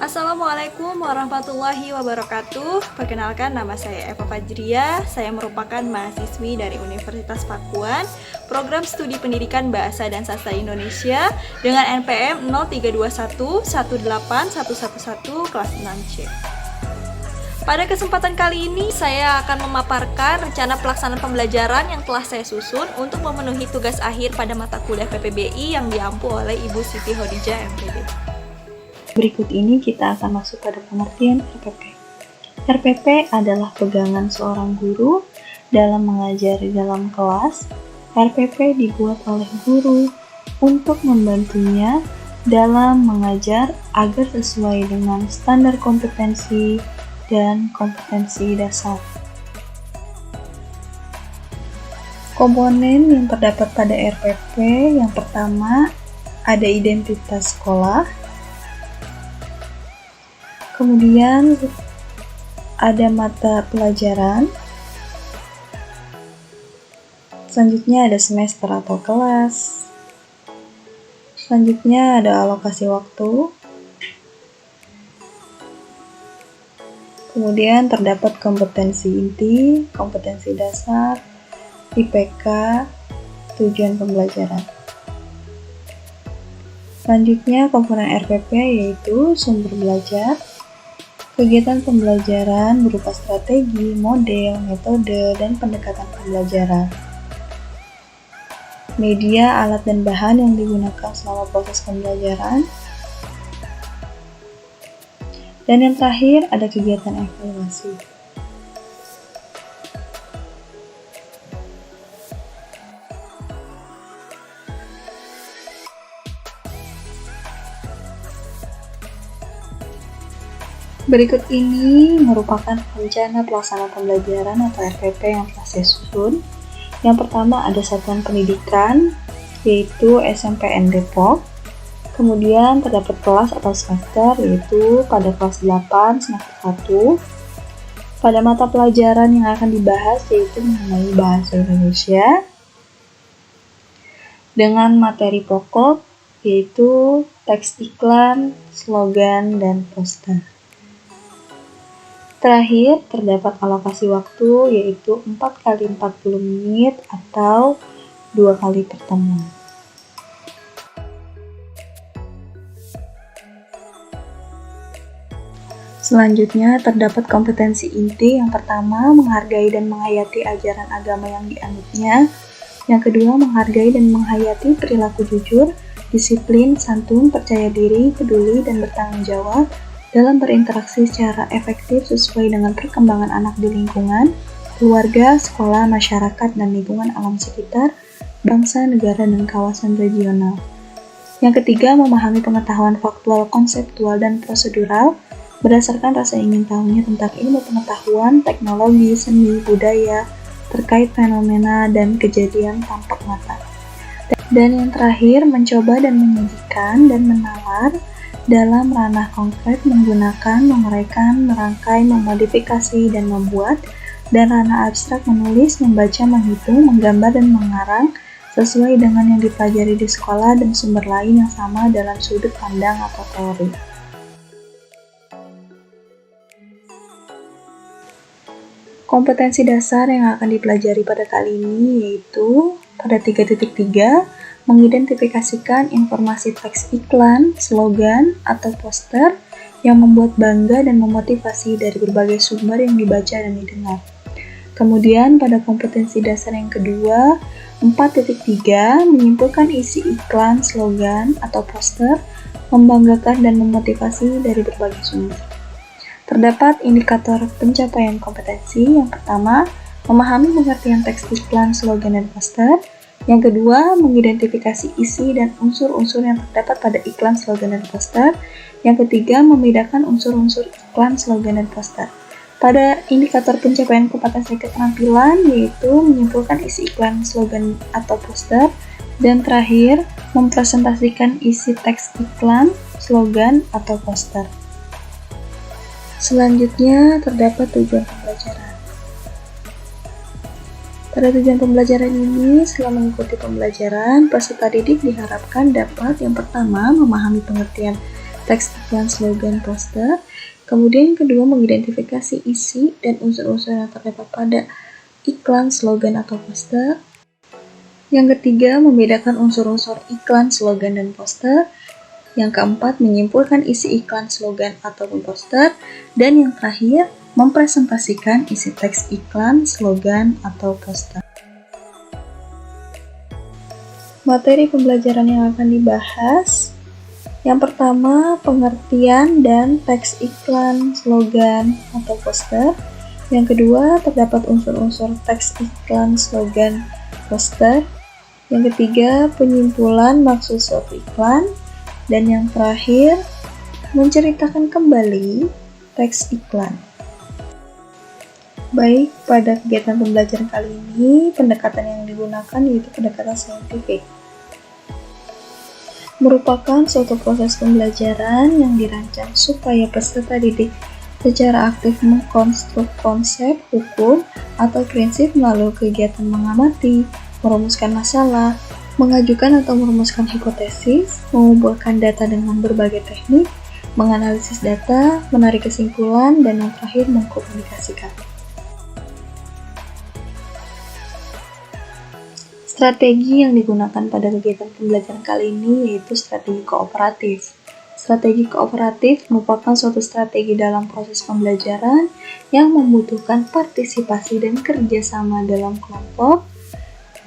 Assalamualaikum warahmatullahi wabarakatuh. Perkenalkan, nama saya Eva Fajria. Saya merupakan mahasiswi dari Universitas Pakuan, Program Studi Pendidikan Bahasa dan Sastra Indonesia dengan NPM 03211811111 kelas 6C. Pada kesempatan kali ini, saya akan memaparkan rencana pelaksanaan pembelajaran yang telah saya susun untuk memenuhi tugas akhir pada mata kuliah PPBI yang diampu oleh Ibu Siti Hodijah, MPD. Berikut ini kita akan masuk pada pengertian RPP. RPP adalah pegangan seorang guru dalam mengajar di dalam kelas. RPP dibuat oleh guru untuk membantunya dalam mengajar agar sesuai dengan standar kompetensi dan kompetensi dasar. Komponen yang terdapat pada RPP yang pertama ada identitas sekolah, kemudian ada mata pelajaran, selanjutnya ada semester atau kelas, selanjutnya ada alokasi waktu, kemudian terdapat kompetensi inti, kompetensi dasar, IPK, tujuan pembelajaran. Selanjutnya komponen RPP yaitu sumber belajar, kegiatan pembelajaran berupa strategi, model, metode, dan pendekatan pembelajaran. Media, alat, dan bahan yang digunakan selama proses pembelajaran. Dan yang terakhir ada kegiatan evaluasi. Berikut ini merupakan rencana pelaksanaan pembelajaran atau RPP yang telah saya susun. Yang pertama ada satuan pendidikan, yaitu SMPN Depok. Kemudian terdapat kelas atau semester, yaitu pada kelas 8 semester 1. Pada mata pelajaran yang akan dibahas yaitu mengenai bahasa Indonesia. Dengan materi pokok yaitu teks iklan, slogan, dan poster. Terakhir, terdapat alokasi waktu yaitu 4 kali 40 menit atau 2 kali pertemuan. Selanjutnya, terdapat kompetensi inti. Yang pertama, menghargai dan menghayati ajaran agama yang dianutnya. Yang kedua, menghargai dan menghayati perilaku jujur, disiplin, santun, percaya diri, peduli, dan bertanggung jawab dalam berinteraksi secara efektif sesuai dengan perkembangan anak di lingkungan, keluarga, sekolah, masyarakat, dan lingkungan alam sekitar, bangsa, negara, dan kawasan regional. Yang ketiga, memahami pengetahuan faktual, konseptual, dan prosedural berdasarkan rasa ingin tahunya tentang ilmu pengetahuan, teknologi, seni, budaya, terkait fenomena dan kejadian tampak mata. Dan yang terakhir, mencoba dan menyajikan dan menalar dalam ranah konkret menggunakan, menguraikan, merangkai, memodifikasi, dan membuat, dan ranah abstrak menulis, membaca, menghitung, menggambar, dan mengarang sesuai dengan yang dipelajari di sekolah dan sumber lain yang sama dalam sudut pandang atau teori. Kompetensi dasar yang akan dipelajari pada kali ini yaitu pada 3.3 mengidentifikasikan informasi teks iklan, slogan, atau poster yang membuat bangga dan memotivasi dari berbagai sumber yang dibaca dan didengar. Kemudian pada kompetensi dasar yang kedua, 4.3 menyimpulkan isi iklan, slogan, atau poster, membanggakan dan memotivasi dari berbagai sumber. Terdapat indikator pencapaian kompetensi. Yang pertama, memahami pengertian teks iklan, slogan, dan poster. Yang kedua, mengidentifikasi isi dan unsur-unsur yang terdapat pada iklan, slogan, dan poster. Yang ketiga, membedakan unsur-unsur iklan, slogan, dan poster. Pada indikator pencapaian kompetensi keterampilan, yaitu menyimpulkan isi iklan, slogan, atau poster. Dan terakhir, mempresentasikan isi teks iklan, slogan, atau poster. Selanjutnya, terdapat tujuan pembelajaran. Pada tujuan pembelajaran ini, setelah mengikuti pembelajaran, peserta didik diharapkan dapat yang pertama memahami pengertian teks iklan, slogan, poster, kemudian yang kedua mengidentifikasi isi dan unsur-unsur yang terdapat pada iklan, slogan, atau poster. Yang ketiga, membedakan unsur-unsur iklan, slogan, dan poster. Yang keempat, menyimpulkan isi iklan, slogan, ataupun poster. Dan yang terakhir, mempresentasikan isi teks iklan, slogan, atau poster. Materi pembelajaran yang akan dibahas, yang pertama, pengertian dan teks iklan, slogan, atau poster. Yang kedua, terdapat unsur-unsur teks iklan, slogan, poster. Yang ketiga, penyimpulan maksud suatu iklan. Dan yang terakhir, menceritakan kembali teks iklan. Baik, pada kegiatan pembelajaran kali ini, pendekatan yang digunakan yaitu pendekatan saintifik. Merupakan suatu proses pembelajaran yang dirancang supaya peserta didik secara aktif mengkonstruk konsep, hukum, atau prinsip melalui kegiatan mengamati, merumuskan masalah, mengajukan atau merumuskan hipotesis, mengumpulkan data dengan berbagai teknik, menganalisis data, menarik kesimpulan, dan yang terakhir mengkomunikasikan. Strategi yang digunakan pada kegiatan pembelajaran kali ini yaitu strategi kooperatif. Strategi kooperatif merupakan suatu strategi dalam proses pembelajaran yang membutuhkan partisipasi dan kerjasama dalam kelompok.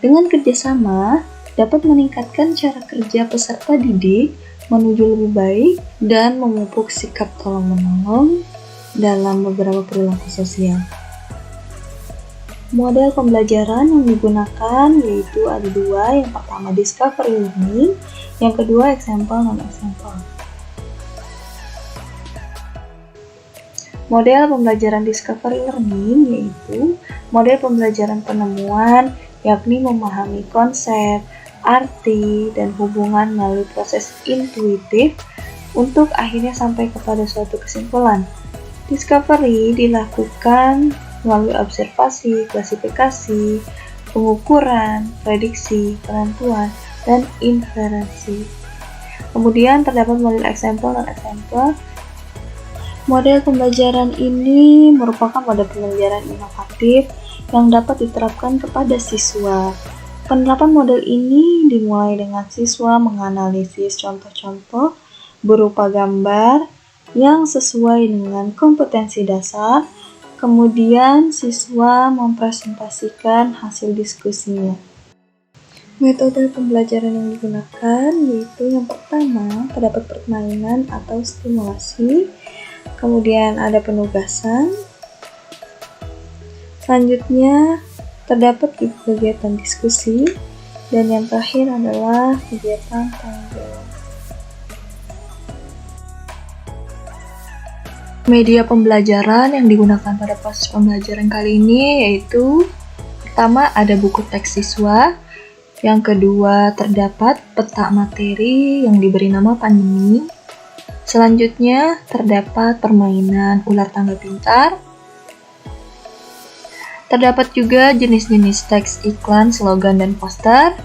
Dengan kerjasama, dapat meningkatkan cara kerja peserta didik menuju lebih baik dan memupuk sikap tolong-menolong dalam beberapa perilaku sosial. Model pembelajaran yang digunakan yaitu ada dua, yang pertama discovery learning, yang kedua example non-example. Model pembelajaran discovery learning yaitu model pembelajaran penemuan, yakni memahami konsep, arti, dan hubungan melalui proses intuitif untuk akhirnya sampai kepada suatu kesimpulan. Discovery dilakukan melalui observasi, klasifikasi, pengukuran, prediksi, penentuan, dan inferensi. Kemudian terdapat model example dan example. Model pembelajaran ini merupakan model pembelajaran inovatif yang dapat diterapkan kepada siswa. Penerapan model ini dimulai dengan siswa menganalisis contoh-contoh berupa gambar yang sesuai dengan kompetensi dasar. Kemudian siswa mempresentasikan hasil diskusinya. Metode pembelajaran yang digunakan yaitu yang pertama terdapat permainan atau stimulasi, kemudian ada penugasan, selanjutnya terdapat juga kegiatan diskusi, dan yang terakhir adalah kegiatan tanggung jawab. Media pembelajaran yang digunakan pada proses pembelajaran kali ini yaitu pertama ada buku teks siswa, yang kedua terdapat peta materi yang diberi nama pandemi, selanjutnya terdapat permainan ular tangga pintar, terdapat juga jenis-jenis teks iklan, slogan, dan poster,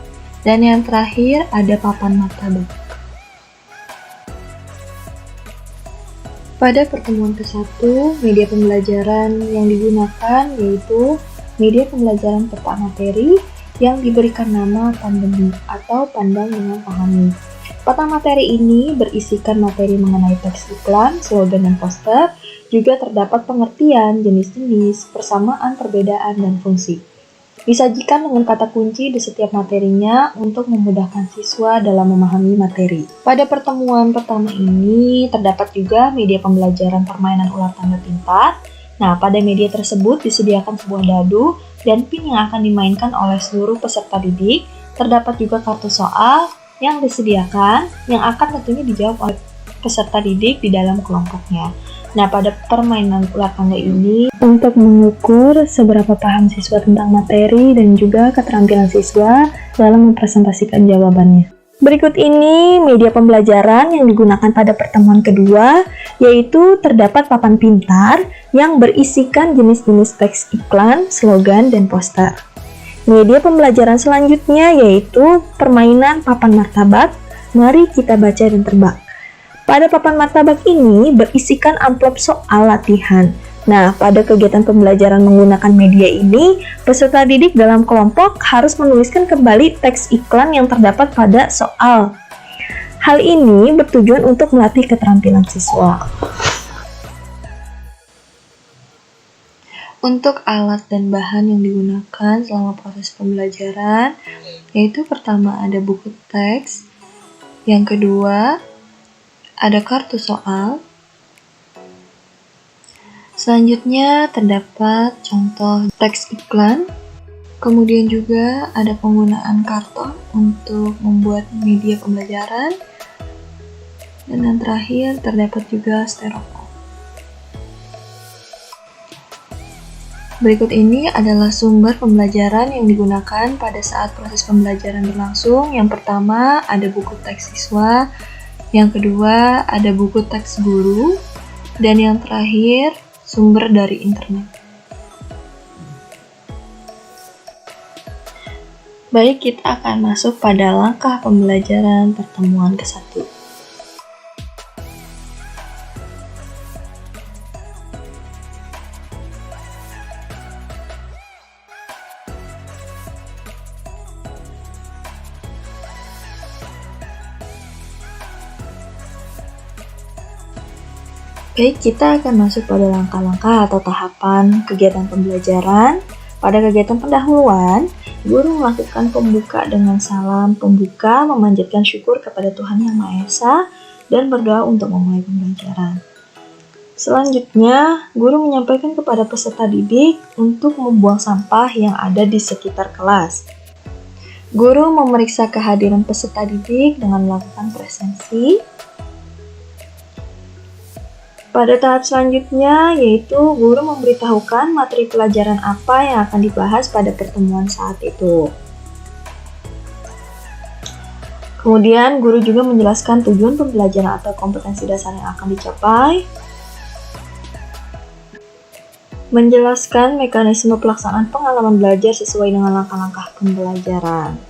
dan yang terakhir ada papan martabak. Pada pertemuan ke-1, media pembelajaran yang digunakan yaitu media pembelajaran peta materi yang diberikan nama pandemi atau pandang dengan pahami. Peta materi ini berisikan materi mengenai teks iklan, slogan, dan poster, juga terdapat pengertian, jenis-jenis, persamaan, perbedaan, dan fungsi. Disajikan dengan kata kunci di setiap materinya untuk memudahkan siswa dalam memahami materi. Pada pertemuan pertama ini terdapat juga media pembelajaran permainan ular tangga pintar. Nah, pada media tersebut disediakan sebuah dadu dan pin yang akan dimainkan oleh seluruh peserta didik. Terdapat juga kartu soal yang disediakan yang akan tentunya dijawab oleh peserta didik di dalam kelompoknya. Nah, pada permainan ular tangga ini untuk mengukur seberapa paham siswa tentang materi dan juga keterampilan siswa dalam mempresentasikan jawabannya. Berikut ini media pembelajaran yang digunakan pada pertemuan kedua, yaitu terdapat papan pintar yang berisikan jenis-jenis teks iklan, slogan, dan poster. Media pembelajaran selanjutnya yaitu permainan papan martabak. Mari kita baca dan tebak. Pada papan martabak ini berisikan amplop soal latihan. Nah, pada kegiatan pembelajaran menggunakan media ini, peserta didik dalam kelompok harus menuliskan kembali teks iklan yang terdapat pada soal. Hal ini bertujuan untuk melatih keterampilan siswa. Untuk alat dan bahan yang digunakan selama proses pembelajaran, yaitu pertama ada buku teks, yang kedua ada kartu soal, selanjutnya terdapat contoh teks iklan, kemudian juga ada penggunaan karton untuk membuat media pembelajaran, dan yang terakhir terdapat juga styrofoam. Berikut ini adalah sumber pembelajaran yang digunakan pada saat proses pembelajaran berlangsung. Yang pertama ada buku teks siswa, yang kedua ada buku teks guru, dan yang terakhir sumber dari internet. Baik, kita akan masuk pada langkah pembelajaran pertemuan ke-1. Baik, kita akan masuk pada langkah-langkah atau tahapan kegiatan pembelajaran. Pada kegiatan pendahuluan, guru melakukan pembuka dengan salam pembuka, memanjatkan syukur kepada Tuhan Yang Maha Esa, dan berdoa untuk memulai pembelajaran. Selanjutnya, guru menyampaikan kepada peserta didik untuk membuang sampah yang ada di sekitar kelas. Guru memeriksa kehadiran peserta didik dengan melakukan presensi. Pada tahap selanjutnya, yaitu guru memberitahukan materi pelajaran apa yang akan dibahas pada pertemuan saat itu. Kemudian, guru juga menjelaskan tujuan pembelajaran atau kompetensi dasar yang akan dicapai, menjelaskan mekanisme pelaksanaan pengalaman belajar sesuai dengan langkah-langkah pembelajaran.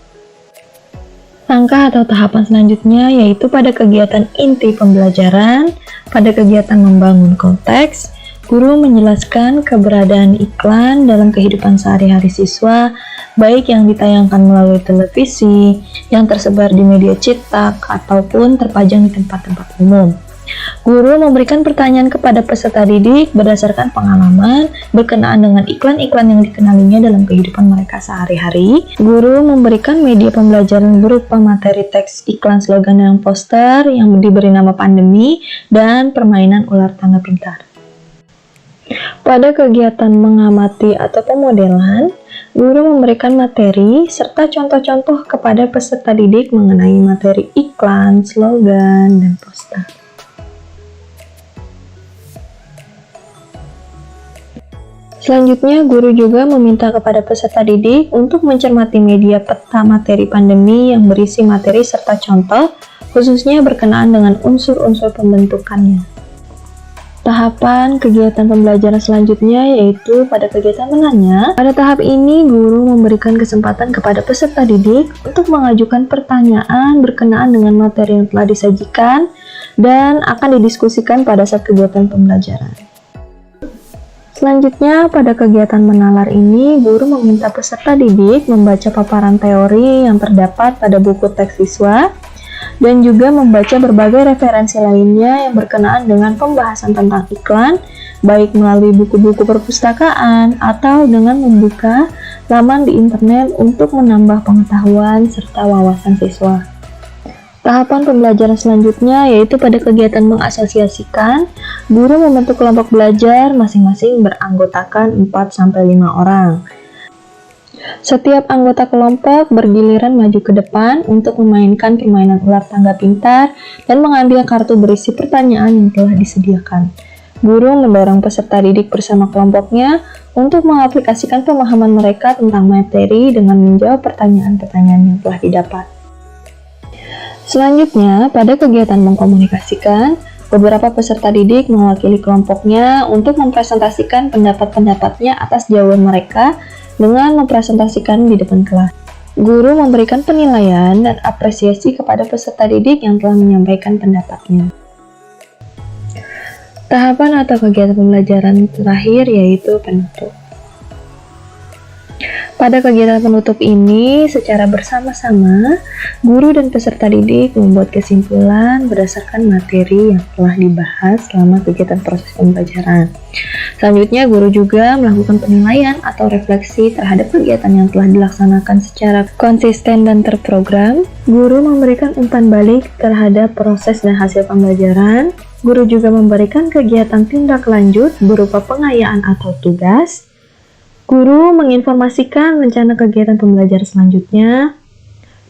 Langkah atau tahapan selanjutnya yaitu pada kegiatan inti pembelajaran. Pada kegiatan membangun konteks, guru menjelaskan keberadaan iklan dalam kehidupan sehari-hari siswa, baik yang ditayangkan melalui televisi, yang tersebar di media cetak, ataupun terpajang di tempat-tempat umum. Guru memberikan pertanyaan kepada peserta didik berdasarkan pengalaman berkenaan dengan iklan-iklan yang dikenalinya dalam kehidupan mereka sehari-hari. Guru memberikan media pembelajaran berupa materi teks iklan, slogan, dan poster yang diberi nama pandemi dan permainan ular tangga pintar. Pada kegiatan mengamati atau pemodelan, guru memberikan materi serta contoh-contoh kepada peserta didik mengenai materi iklan, slogan, dan poster. Selanjutnya, guru juga meminta kepada peserta didik untuk mencermati media peta materi pandemi yang berisi materi serta contoh, khususnya berkenaan dengan unsur-unsur pembentukannya. Tahapan kegiatan pembelajaran selanjutnya yaitu pada kegiatan menanya. Pada tahap ini, guru memberikan kesempatan kepada peserta didik untuk mengajukan pertanyaan berkenaan dengan materi yang telah disajikan dan akan didiskusikan pada saat kegiatan pembelajaran. Selanjutnya, pada kegiatan menalar ini, guru meminta peserta didik membaca paparan teori yang terdapat pada buku teks siswa dan juga membaca berbagai referensi lainnya yang berkenaan dengan pembahasan tentang iklan, baik melalui buku-buku perpustakaan atau dengan membuka laman di internet untuk menambah pengetahuan serta wawasan siswa. Tahapan pembelajaran selanjutnya yaitu pada kegiatan mengasosiasikan, guru membentuk kelompok belajar masing-masing beranggotakan 4-5 orang. Setiap anggota kelompok bergiliran maju ke depan untuk memainkan permainan ular tangga pintar dan mengambil kartu berisi pertanyaan yang telah disediakan. Guru mendorong peserta didik bersama kelompoknya untuk mengaplikasikan pemahaman mereka tentang materi dengan menjawab pertanyaan-pertanyaan yang telah didapat. Selanjutnya, pada kegiatan mengkomunikasikan, beberapa peserta didik mewakili kelompoknya untuk mempresentasikan pendapat-pendapatnya atas jawaban mereka dengan mempresentasikan di depan kelas. Guru memberikan penilaian dan apresiasi kepada peserta didik yang telah menyampaikan pendapatnya. Tahapan atau kegiatan pembelajaran terakhir yaitu penutup. Pada kegiatan penutup ini, secara bersama-sama, guru dan peserta didik membuat kesimpulan berdasarkan materi yang telah dibahas selama kegiatan proses pembelajaran. Selanjutnya, guru juga melakukan penilaian atau refleksi terhadap kegiatan yang telah dilaksanakan secara konsisten dan terprogram. Guru memberikan umpan balik terhadap proses dan hasil pembelajaran. Guru juga memberikan kegiatan tindak lanjut berupa pengayaan atau tugas. Guru menginformasikan rencana kegiatan pembelajaran selanjutnya.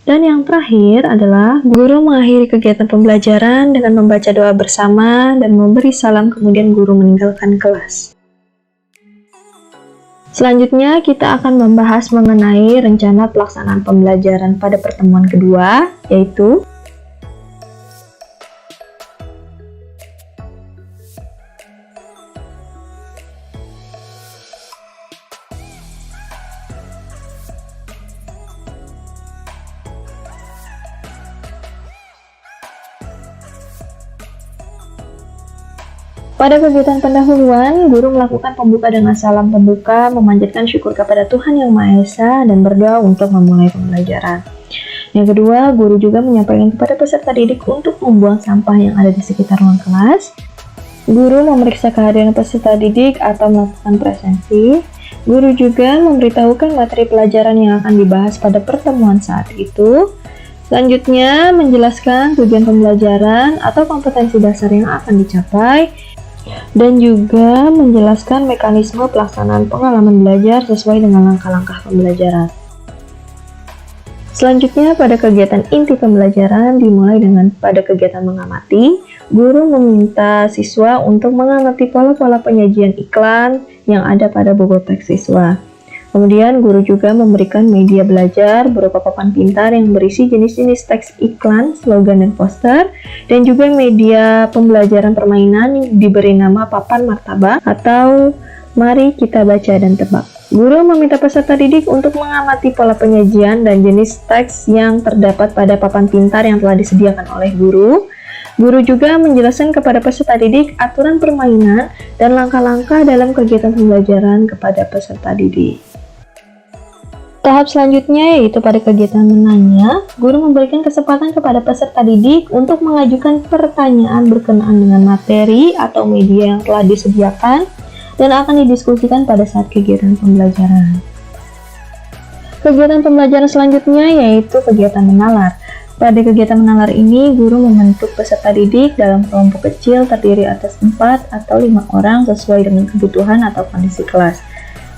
Dan yang terakhir adalah guru mengakhiri kegiatan pembelajaran dengan membaca doa bersama dan memberi salam, kemudian guru meninggalkan kelas. Selanjutnya kita akan membahas mengenai rencana pelaksanaan pembelajaran pada pertemuan kedua, yaitu pada kegiatan pendahuluan, guru melakukan pembuka dengan salam pembuka, memanjatkan syukur kepada Tuhan Yang Maha Esa, dan berdoa untuk memulai pembelajaran. Yang kedua, guru juga menyampaikan kepada peserta didik untuk membuang sampah yang ada di sekitar ruang kelas. Guru memeriksa kehadiran peserta didik atau melakukan presensi. Guru juga memberitahukan materi pelajaran yang akan dibahas pada pertemuan saat itu. Selanjutnya, menjelaskan tujuan pembelajaran atau kompetensi dasar yang akan dicapai, dan juga menjelaskan mekanisme pelaksanaan pengalaman belajar sesuai dengan langkah-langkah pembelajaran. Selanjutnya, pada kegiatan inti pembelajaran dimulai dengan pada kegiatan mengamati, guru meminta siswa untuk mengamati pola-pola penyajian iklan yang ada pada buku teks siswa. Kemudian, guru juga memberikan media belajar berupa papan pintar yang berisi jenis-jenis teks iklan, slogan, dan poster, dan juga media pembelajaran permainan yang diberi nama papan martabak atau mari kita baca dan tebak. Guru meminta peserta didik untuk mengamati pola penyajian dan jenis teks yang terdapat pada papan pintar yang telah disediakan oleh guru. Guru juga menjelaskan kepada peserta didik aturan permainan dan langkah-langkah dalam kegiatan pembelajaran kepada peserta didik. Tahap selanjutnya yaitu pada kegiatan menanya, guru memberikan kesempatan kepada peserta didik untuk mengajukan pertanyaan berkenaan dengan materi atau media yang telah disediakan dan akan didiskusikan pada saat kegiatan pembelajaran. Kegiatan pembelajaran selanjutnya yaitu kegiatan menalar. Pada kegiatan menalar ini, guru membentuk peserta didik dalam kelompok kecil terdiri atas 4 atau 5 orang sesuai dengan kebutuhan atau kondisi kelas.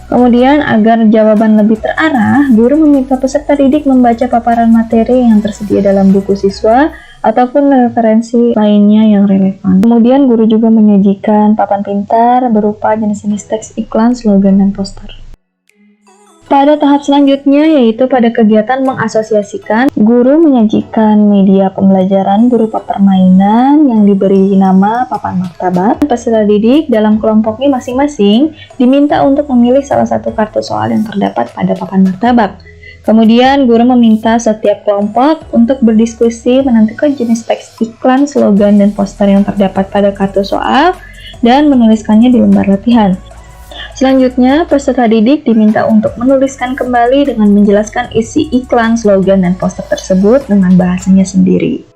Kemudian, agar jawaban lebih terarah, guru meminta peserta didik membaca paparan materi yang tersedia dalam buku siswa ataupun referensi lainnya yang relevan. Kemudian, guru juga menyajikan papan pintar berupa jenis-jenis teks iklan, slogan, dan poster. Pada tahap selanjutnya, yaitu pada kegiatan mengasosiasikan, guru menyajikan media pembelajaran berupa permainan yang diberi nama papan martabak. Peserta didik dalam kelompoknya masing-masing diminta untuk memilih salah satu kartu soal yang terdapat pada papan martabak. Kemudian, guru meminta setiap kelompok untuk berdiskusi menentukan jenis teks iklan, slogan, dan poster yang terdapat pada kartu soal dan menuliskannya di lembar latihan. Selanjutnya, peserta didik diminta untuk menuliskan kembali dengan menjelaskan isi iklan, slogan, dan poster tersebut dengan bahasanya sendiri.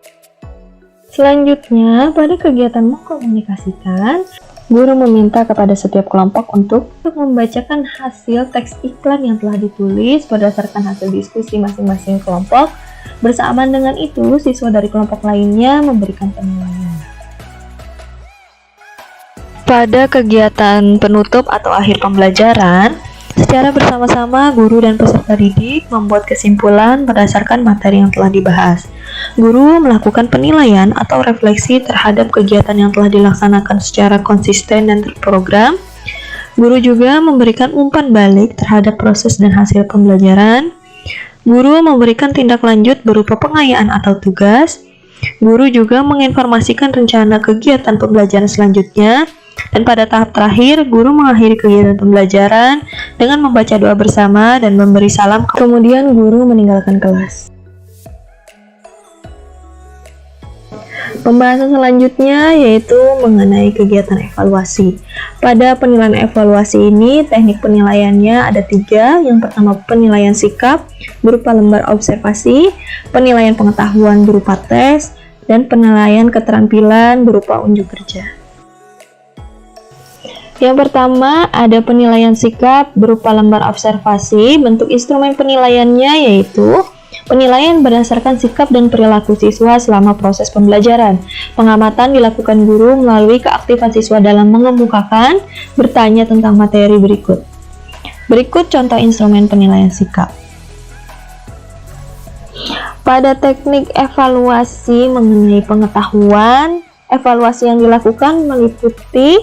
Selanjutnya, pada kegiatan mengkomunikasikan, guru meminta kepada setiap kelompok untuk membacakan hasil teks iklan yang telah ditulis berdasarkan hasil diskusi masing-masing kelompok. Bersamaan dengan itu, siswa dari kelompok lainnya memberikan penilaian. Pada kegiatan penutup atau akhir pembelajaran, secara bersama-sama guru dan peserta didik membuat kesimpulan berdasarkan materi yang telah dibahas. Guru melakukan penilaian atau refleksi terhadap kegiatan yang telah dilaksanakan secara konsisten dan terprogram. Guru juga memberikan umpan balik terhadap proses dan hasil pembelajaran. Guru memberikan tindak lanjut berupa pengayaan atau tugas. Guru juga menginformasikan rencana kegiatan pembelajaran selanjutnya. Dan pada tahap terakhir, guru mengakhiri kegiatan pembelajaran dengan membaca doa bersama dan memberi salam. Kemudian guru meninggalkan kelas. Pembahasan selanjutnya yaitu mengenai kegiatan evaluasi. Pada penilaian evaluasi ini, teknik penilaiannya ada 3. Yang pertama, penilaian sikap berupa lembar observasi, penilaian pengetahuan berupa tes, dan penilaian keterampilan berupa unjuk kerja. Yang pertama, ada penilaian sikap berupa lembar observasi. Bentuk instrumen penilaiannya yaitu penilaian berdasarkan sikap dan perilaku siswa selama proses pembelajaran. Pengamatan dilakukan guru melalui keaktifan siswa dalam mengemukakan, bertanya tentang materi berikut. Berikut contoh instrumen penilaian sikap. Pada teknik evaluasi mengenai pengetahuan, evaluasi yang dilakukan meliputi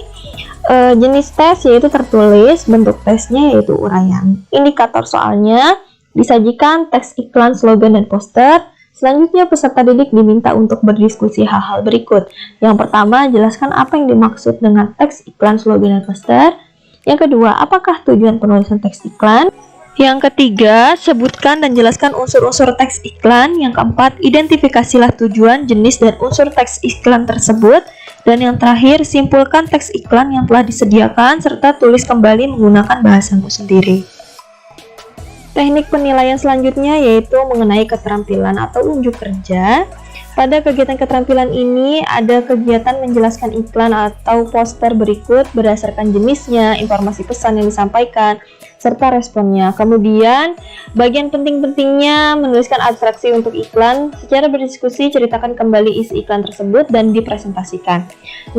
jenis tes yaitu tertulis, bentuk tesnya yaitu uraian. Indikator soalnya disajikan teks iklan, slogan, dan poster. Selanjutnya peserta didik diminta untuk berdiskusi hal-hal berikut. Yang pertama, jelaskan apa yang dimaksud dengan teks iklan, slogan, dan poster. Yang kedua, apakah tujuan penulisan teks iklan? Yang ketiga, sebutkan dan jelaskan unsur-unsur teks iklan. Yang keempat, identifikasilah tujuan, jenis, dan unsur teks iklan tersebut. Dan yang terakhir, simpulkan teks iklan yang telah disediakan serta tulis kembali menggunakan bahasamu sendiri. Teknik penilaian selanjutnya yaitu mengenai keterampilan atau unjuk kerja. Pada kegiatan keterampilan ini ada kegiatan menjelaskan iklan atau poster berikut berdasarkan jenisnya, informasi pesan yang disampaikan, serta responnya. Kemudian, bagian penting-pentingnya menuliskan abstraksi untuk iklan, secara berdiskusi ceritakan kembali isi iklan tersebut dan dipresentasikan.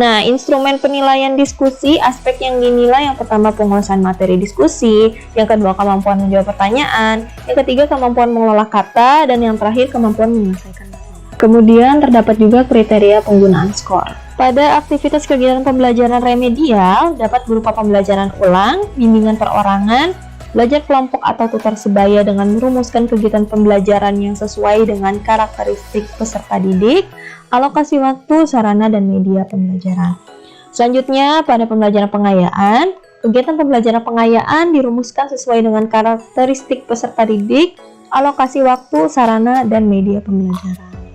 Nah, instrumen penilaian diskusi, aspek yang dinilai yang pertama penguasaan materi diskusi, yang kedua kemampuan menjawab pertanyaan, yang ketiga kemampuan mengelola kata, dan yang terakhir kemampuan menyelesaikan masalah. Kemudian terdapat juga kriteria penggunaan skor. Pada aktivitas kegiatan pembelajaran remedial dapat berupa pembelajaran ulang, bimbingan perorangan, belajar kelompok atau tutor sebaya dengan merumuskan kegiatan pembelajaran yang sesuai dengan karakteristik peserta didik, alokasi waktu, sarana, dan media pembelajaran. Selanjutnya, pada pembelajaran pengayaan, kegiatan pembelajaran pengayaan dirumuskan sesuai dengan karakteristik peserta didik, alokasi waktu, sarana, dan media pembelajaran.